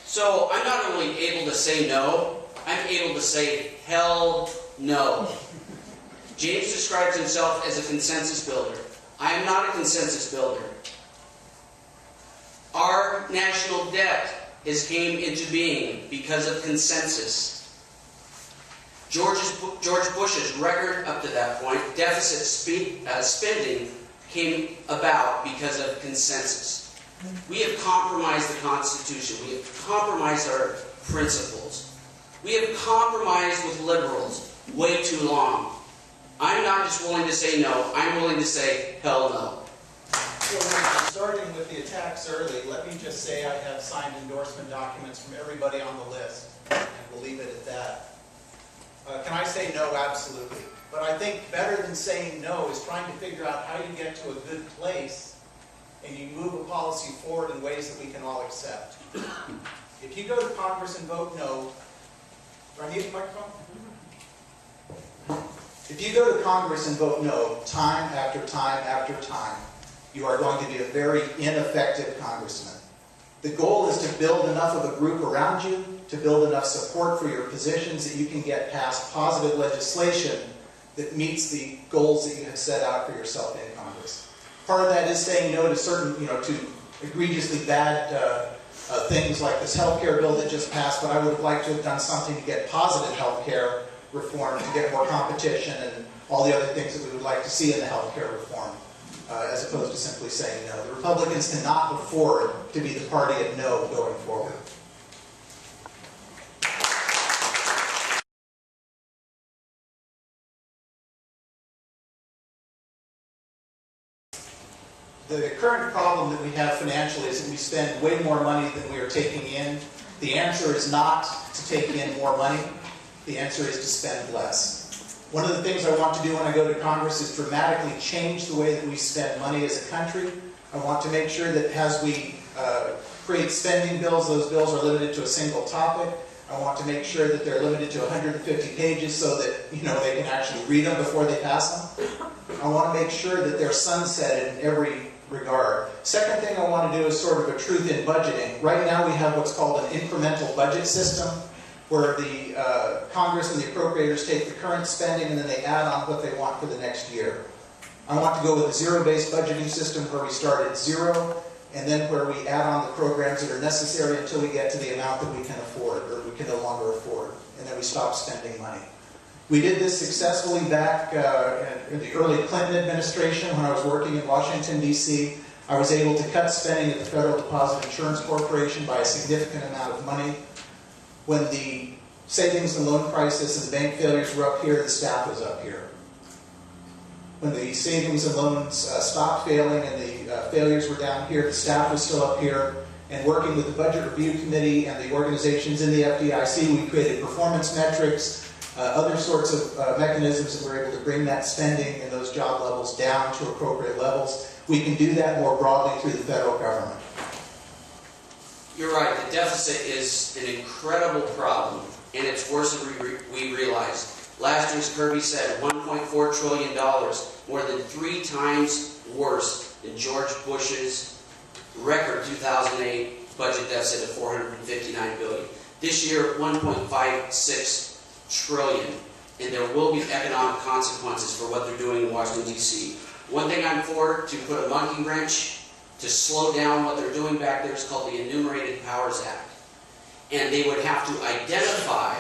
So I'm not only able to say no, I'm able to say hell no. James describes himself as a consensus builder. I am not a consensus builder. Our national debt has came into being because of consensus. George Bush's record up to that point, deficit spending, came about because of consensus. We have compromised the Constitution. We have compromised our principles. We have compromised with liberals way too long. I'm not just willing to say no, I'm willing to say hell no. Well, starting with the attacks early, let me just say I have signed endorsement documents from everybody on the list, and we'll leave it at that. Can I say no? Absolutely. But I think better than saying no is trying to figure out how you get to a good place and you move a policy forward in ways that we can all accept. If you go to Congress and vote no, do I need the microphone? If you go to Congress and vote no, time after time after time, you are going to be a very ineffective congressman. The goal is to build enough of a group around you, to build enough support for your positions that you can get past positive legislation that meets the goals that you have set out for yourself in Congress. Part of that is saying no to certain, to egregiously bad things like this health care bill that just passed, but I would have liked to have done something to get positive health care reform, to get more competition and all the other things that we would like to see in the health care reform, as opposed to simply saying no. The Republicans cannot afford to be the party of no going forward. The current problem that we have financially is that we spend way more money than we are taking in. The answer is not to take in more money. The answer is to spend less. One of the things I want to do when I go to Congress is dramatically change the way that we spend money as a country. I want to make sure that as we create spending bills, those bills are limited to a single topic. I want to make sure that they're limited to 150 pages so that they can actually read them before they pass them. I want to make sure that they're sunsetted in every regard. Second thing I want to do is sort of a truth in budgeting. Right now we have what's called an incremental budget system, where the Congress and the appropriators take the current spending and then they add on what they want for the next year. I want to go with a zero-based budgeting system where we start at zero and then where we add on the programs that are necessary until we get to the amount that we can afford or we can no longer afford, and then we stop spending money. We did this successfully back in the early Clinton administration when I was working in Washington, D.C. I was able to cut spending at the Federal Deposit Insurance Corporation by a significant amount of money. When the savings and loan crisis and the bank failures were up here, the staff was up here. When the savings and loans stopped failing and the failures were down here, the staff was still up here. And working with the Budget Review Committee and the organizations in the FDIC, we created performance metrics, other sorts of mechanisms that were able to bring that spending and those job levels down to appropriate levels. We can do that more broadly through the federal government. You're right, the deficit is an incredible problem, and it's worse than we realized. Last year's Kirby said $1.4 trillion, more than 3 times worse than George Bush's record 2008 budget deficit of $459 billion. This year, $1.56 trillion, and there will be economic consequences for what they're doing in Washington, D.C. One thing I'm for, to put a monkey wrench to slow down what they're doing back there, is called the Enumerated Powers Act. And they would have to identify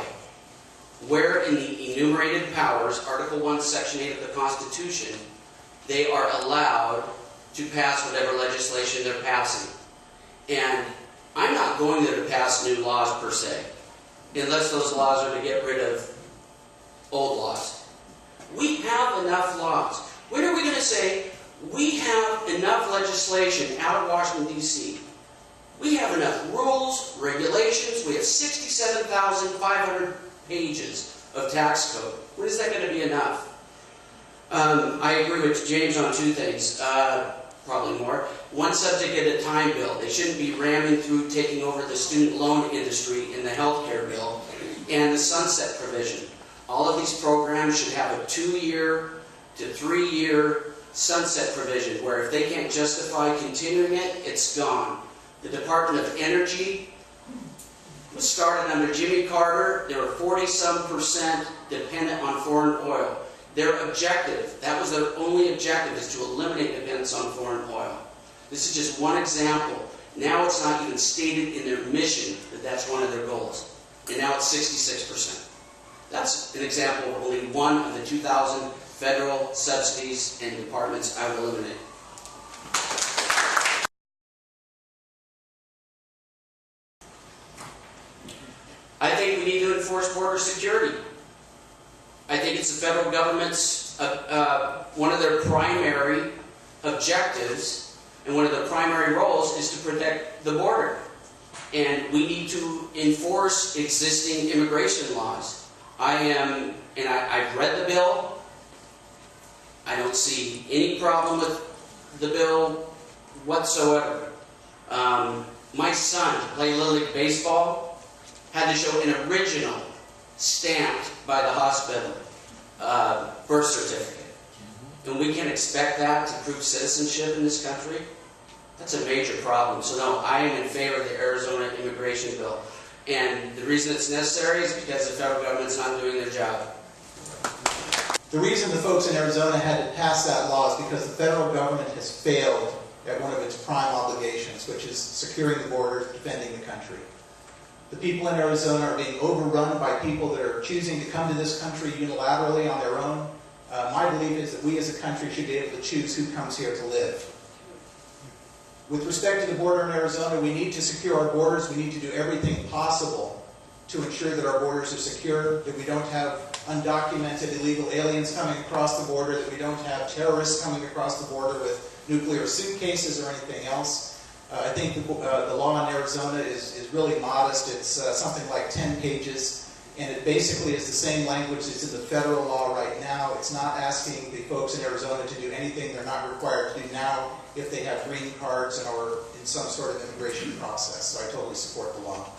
where in the enumerated powers, Article 1, Section 8 of the Constitution, they are allowed to pass whatever legislation they're passing. And I'm not going there to pass new laws per se, unless those laws are to get rid of old laws. We have enough laws. When are we going to say, we have enough legislation out of Washington, D.C.? We have enough rules, regulations. We have 67,500 pages of tax code. When is that going to be enough? I agree with James on 2 things, probably more. One subject at a time bill. They shouldn't be ramming through taking over the student loan industry in the health care bill and the sunset provision. All of these programs should have a 2-year to 3-year sunset provision where if they can't justify continuing it, it's gone. The Department of Energy was started under Jimmy Carter. They were 40-some% dependent on foreign oil. Their objective, that was their only objective, is to eliminate dependence on foreign oil. This is just one example. Now it's not even stated in their mission that that's one of their goals. And now it's 66%. That's an example of only one of the 2,000 federal subsidies and departments I will eliminate. I think we need to enforce border security. I think it's the federal government's, one of their primary objectives and one of their primary roles is to protect the border. And we need to enforce existing immigration laws. I've read the bill. I don't see any problem with the bill whatsoever. My son, to play Little League Baseball, had to show an original stamped by the hospital birth certificate. And we can expect that to prove citizenship in this country? That's a major problem. So no, I am in favor of the Arizona immigration bill. And the reason it's necessary is because the federal government's not doing their job. The reason the folks in Arizona had to pass that law is because the federal government has failed at one of its prime obligations, which is securing the border, defending the country. The people in Arizona are being overrun by people that are choosing to come to this country unilaterally on their own. My belief is that we as a country should be able to choose who comes here to live. With respect to the border in Arizona, we need to secure our borders. We need to do everything possible to ensure that our borders are secure, that we don't have undocumented illegal aliens coming across the border, that we don't have terrorists coming across the border with nuclear suitcases or anything else. I think the law in Arizona is really modest. It's something like 10 pages, and it basically is the same language that's in the federal law right now. It's not asking the folks in Arizona to do anything they're not required to do now if they have green cards or in some sort of immigration process. So I totally support the law.